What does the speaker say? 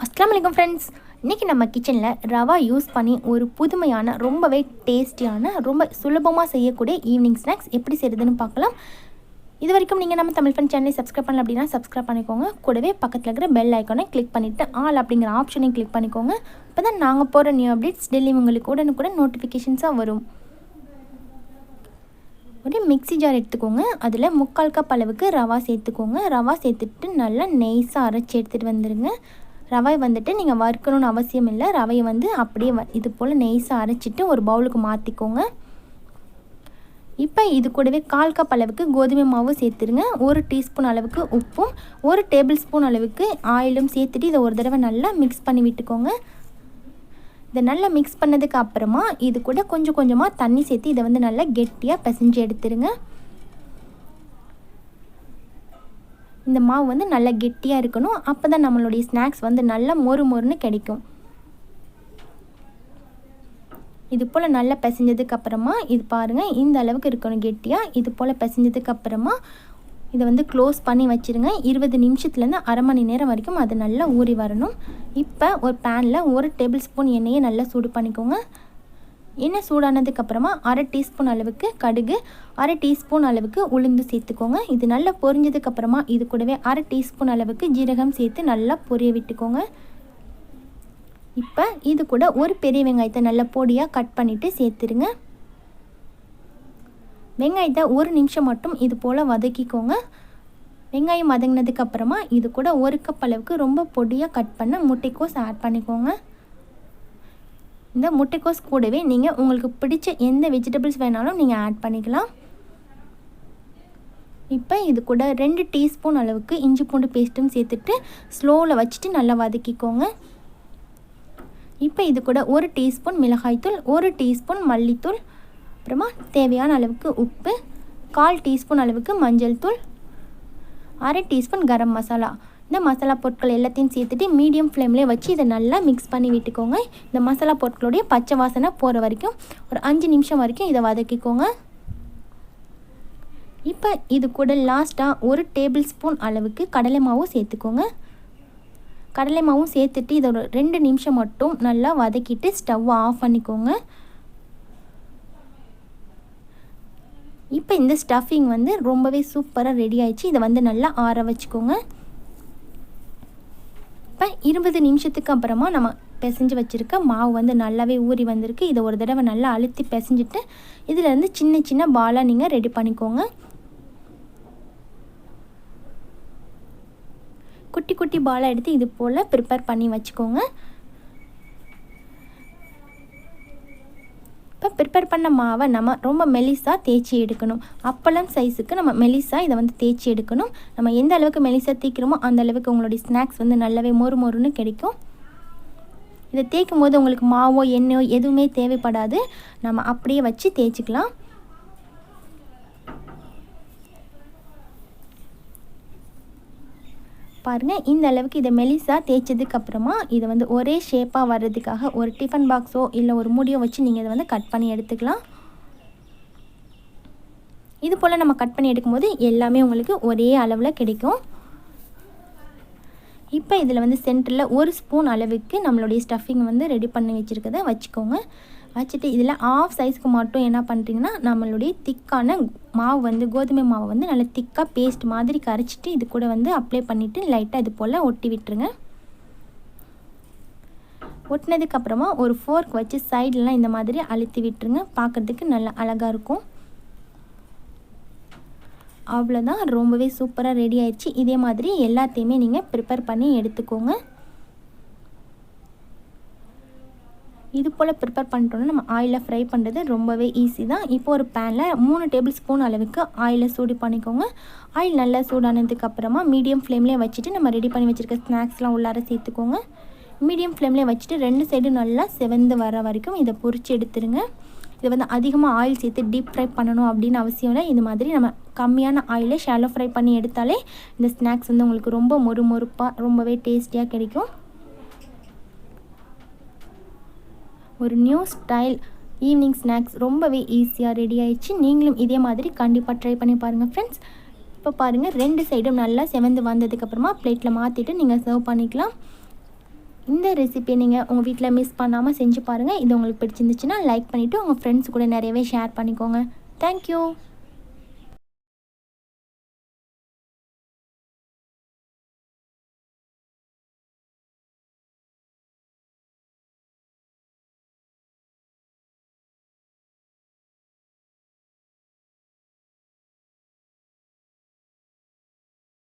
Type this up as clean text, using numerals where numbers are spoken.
அஸ்ஸலாமு அலைக்கும் ஃப்ரெண்ட்ஸ். இன்றைக்கி நம்ம கிச்சனில் ரவா யூஸ் பண்ணி ஒரு புதுமையான ரொம்பவே டேஸ்டியான ரொம்ப சுலபமாக செய்யக்கூடிய ஈவினிங் ஸ்நாக்ஸ் எப்படி செய்கிறதுன்னு பார்க்கலாம். இது வரைக்கும் நீங்கள் நம்ம தமிழ் ஃப்ரெண்ட் சேனலை சப்ஸ்கிரைப் பண்ணல அப்படின்னா சப்ஸ்கிரைப் பண்ணிக்கோங்க. கூடவே பக்கத்தில் இருக்கிற பெல் ஐக்கானை கிளிக் பண்ணிவிட்டு ஆல் அப்படிங்கிற ஆப்ஷனையும் கிளிக் பண்ணிக்கோங்க. அப்போ தான் நாங்கள் போகிற நியூ அப்டேட்ஸ் டெய்லி உங்களுக்கு உடனுக்குடன் நோட்டிஃபிகேஷன்ஸாக வரும். ஒரு மிக்ஸி ஜார் எடுத்துக்கோங்க. அதில் 3/4 கப் அளவுக்கு ரவா சேர்த்துக்கோங்க. ரவா சேர்த்துட்டு நல்லா நெய்ஸாக அரைச்சி எடுத்துகிட்டு வந்துடுங்க. ரவை வந்துட்டு நீங்கள் வறுக்கணும்னு அவசியம் இல்லை. ரவையை அப்படியே இது போல் நெய்ஸாக அரைச்சிட்டு ஒரு பவுலுக்கு மாற்றிக்கோங்க. இப்போ இது கூடவே 1/4 கப் அளவுக்கு கோதுமை மாவு சேர்த்துருங்க. 1 டீஸ்பூன் அளவுக்கு உப்பும் 1 டேபிள் ஸ்பூன் அளவுக்கு ஆயிலும் சேர்த்துட்டு இதை ஒரு தடவை நல்லா மிக்ஸ் பண்ணி விட்டுக்கோங்க. இதை நல்லா மிக்ஸ் பண்ணதுக்கு அப்புறமா இது கூட கொஞ்சம் கொஞ்சமாக தண்ணி சேர்த்து இதை நல்லா கெட்டியாக பிசைஞ்சு எடுத்துருங்க. இந்த மாவு நல்லா கெட்டியாக இருக்கணும். அப்போ தான் நம்மளுடைய ஸ்நாக்ஸ் நல்லா மொறு மொறுன்னு கிடைக்கும். இது போல் நல்லா பிசைஞ்சதுக்கு அப்புறமா இது பாருங்கள், இந்த அளவுக்கு இருக்கணும் கெட்டியாக. இது போல் பிசைஞ்சதுக்கு அப்புறமா இதை க்ளோஸ் பண்ணி வச்சுருங்க. 20 நிமிஷத்துலேருந்து அரை மணி நேரம் வரைக்கும் அது நல்லா ஊறி வரணும். இப்போ ஒரு பேனில் 1 டேபிள் ஸ்பூன் எண்ணெயை நல்லா சூடு பண்ணிக்கோங்க. எண்ணெய் சூடானதுக்கப்புறமா 1/2 டீஸ்பூன் அளவுக்கு கடுகு, 1/2 டீஸ்பூன் அளவுக்கு உளுந்து சேர்த்துக்கோங்க. இது நல்லா பொரிஞ்சதுக்கப்புறமா இது கூடவே 1/2 டீஸ்பூன் அளவுக்கு ஜீரகம் சேர்த்து நல்லா பொரிய விட்டுக்கோங்க. இப்போ இது கூட ஒரு பெரிய வெங்காயத்தை நல்லா பொடியாக கட் பண்ணிவிட்டு சேர்த்துருங்க. வெங்காயத்தை 1 நிமிஷம் மட்டும் இது போல் வதக்கிக்கோங்க. வெங்காயம் வதங்கினதுக்கப்புறமா இது கூட 1 கப் அளவுக்கு ரொம்ப பொடியாக கட் பண்ண முட்டைக்கோஸ் ஆட் பண்ணிக்கோங்க. இந்த முட்டைக்கோஸ் கூடவே நீங்கள் உங்களுக்கு பிடிச்ச எந்த வெஜிடபிள்ஸ் வேணாலும் நீங்கள் ஆட் பண்ணிக்கலாம். இப்போ இது கூட 2 டீஸ்பூன் அளவுக்கு இஞ்சி பூண்டு பேஸ்ட்டும் சேர்த்துட்டு ஸ்லோவில் வச்சுட்டு நல்லா வதக்கிக்கோங்க. இப்போ இது கூட 1 டீஸ்பூன் மிளகாய்த்தூள், 1 டீஸ்பூன் மல்லித்தூள், அப்புறமா தேவையான அளவுக்கு உப்பு, 1/4 டீஸ்பூன் அளவுக்கு மஞ்சள் தூள், 1/2 டீஸ்பூன் கரம் மசாலா. இந்த மசாலா பொருட்கள் எல்லாத்தையும் சேர்த்துட்டு மீடியம் ஃப்ளேம்லேயே வச்சு இதை நல்லா மிக்ஸ் பண்ணி விட்டுக்கோங்க. இந்த மசாலா பொருட்களுடைய பச்சை வாசனை போகிற வரைக்கும் ஒரு 5 நிமிஷம் வரைக்கும் இதை வதக்கிக்கோங்க. இப்போ இது கூட லாஸ்ட்டாக 1 டேபிள் ஸ்பூன் அளவுக்கு கடலை மாவும் சேர்த்துக்கோங்க. கடலை மாவும் சேர்த்துட்டு இதை ஒரு 2 நிமிஷம் மட்டும் நல்லா வதக்கிட்டு ஸ்டவ்வை ஆஃப் பண்ணிக்கோங்க. இப்போ இந்த ஸ்டஃபிங் ரொம்பவே சூப்பராக ரெடி ஆயிடுச்சு. இதை நல்லா ஆற வச்சுக்கோங்க. இப்போ 20 நிமிஷத்துக்கு அப்புறமா நம்ம பிசைஞ்சு வச்சுருக்க மாவு நல்லாவே ஊறி வந்திருக்கு. இதை ஒரு தடவை நல்லா அழுத்தி பிசைஞ்சிட்டு இதிலேருந்து சின்ன சின்ன பாலாக நீங்கள் ரெடி பண்ணிக்கோங்க. குட்டி குட்டி பாலாக எடுத்து இது போல் ப்ரிப்பேர் பண்ணி வச்சுக்கோங்க. இப்போ ப்ரிப்பேர் பண்ண மாவை நம்ம ரொம்ப மெலிசாக தேய்ச்சி எடுக்கணும். அப்பளம் சைஸுக்கு நம்ம மெலிசாக இதை தேய்ச்சி எடுக்கணும். நம்ம எந்த அளவுக்கு மெலிசாக தேய்க்கிறோமோ அந்த அளவுக்கு உங்களுடைய ஸ்நாக்ஸ் நல்லாவே மொறு மொறுன்னு கிடைக்கும். இதை தேய்க்கும் போது உங்களுக்கு மாவோ எண்ணெயோ எதுவுமே தேவைப்படாது. நம்ம அப்படியே வச்சு தேய்ச்சிக்கலாம். பாருங்கள், இந்த அளவுக்கு இதை மெலிசாக தேய்ச்சதுக்கப்புறமா இதை ஒரே ஷேப்பாக வர்றதுக்காக ஒரு டிஃபன் பாக்ஸோ இல்லை ஒரு மூடியோ வச்சு நீங்கள் இதை கட் பண்ணி எடுத்துக்கலாம். இது போல் நம்ம கட் பண்ணி எடுக்கும்போது எல்லாமே உங்களுக்கு ஒரே அளவில் கிடைக்கும். இப்போ இதில் சென்டரில் 1 ஸ்பூன் அளவுக்கு நம்மளுடைய ஸ்டஃபிங் ரெடி பண்ணி வச்சுருக்கதை வச்சுக்கோங்க. வச்சுட்டு இதில் ஆஃப் சைஸ்க்கு மட்டும் என்ன பண்ணுறீங்கன்னா நம்மளுடைய திக்கான மாவு கோதுமை மாவு நல்லா திக்காக பேஸ்ட் மாதிரி கரைச்சிட்டு இது கூட அப்ளை பண்ணிவிட்டு லைட்டாக இது போல் ஒட்டி விட்டுருங்க. ஒட்டினதுக்கப்புறமா ஒரு ஃபோர்க் வச்சு சைட்லாம் இந்த மாதிரி அழுத்தி விட்டுருங்க. பார்க்குறதுக்கு நல்லா அழகாக இருக்கும். அவ்வளோதான், ரொம்பவே சூப்பராக ரெடி ஆயிடுச்சு. இதே மாதிரி எல்லாத்தையுமே நீங்கள் ப்ரிப்பேர் பண்ணி எடுத்துக்கோங்க. இது போல் ப்ரிப்பேர் பண்ணிட்டோன்னா நம்ம ஆயிலில் ஃப்ரை பண்ணுறது ரொம்பவே ஈஸி தான். இப்போ ஒரு பேனில் 3 டேபிள் ஸ்பூன் அளவுக்கு ஆயிலை சூடு பண்ணிக்கோங்க. ஆயில் நல்லா சூடானதுக்கப்புறமா மீடியம் ஃப்ளேம்லேயே வச்சுட்டு நம்ம ரெடி பண்ணி வச்சுருக்க ஸ்நாக்ஸ்லாம் உள்ளார சேர்த்துக்கோங்க. மீடியம் ஃப்ளேம்லேயே வச்சுட்டு 2 சைடும் நல்லா செவந்து வர வரைக்கும் இதை பொரிச்சு எடுத்துருங்க. இதை அதிகமாக ஆயில் சேர்த்து டீப் ஃப்ரை பண்ணணும் அப்படின்னு அவசியம் இல்லை. இது மாதிரி நம்ம கம்மியான ஆயிலே ஷாலோ ஃப்ரை பண்ணி எடுத்தாலே இந்த ஸ்நாக்ஸ் உங்களுக்கு ரொம்ப மொறு மொறுப்பாக ரொம்பவே டேஸ்டியாக கிடைக்கும். ஒரு நியூ ஸ்டைல் ஈவினிங் ஸ்நாக்ஸ் ரொம்பவே ஈஸியாக ரெடி ஆயிடுச்சு. நீங்களும் இதே மாதிரி கண்டிப்பாக ட்ரை பண்ணி பாருங்கள் ஃப்ரெண்ட்ஸ். இப்போ பாருங்கள், 2 சைடும் நல்லா செவந்து வந்ததுக்கப்புறமா பிளேட்டில் மாற்றிட்டு நீங்கள் சர்வ் பண்ணிக்கலாம். இந்த ரெசிபி நீங்கள் உங்கள் வீட்டில் மிஸ் பண்ணாமல் செஞ்சு பாருங்கள். இது உங்களுக்கு பிடிச்சிருந்துச்சுன்னா லைக் பண்ணிவிட்டு உங்கள் ஃப்ரெண்ட்ஸ் கூட நிறையவே ஷேர் பண்ணிக்கோங்க. தேங்க்யூ.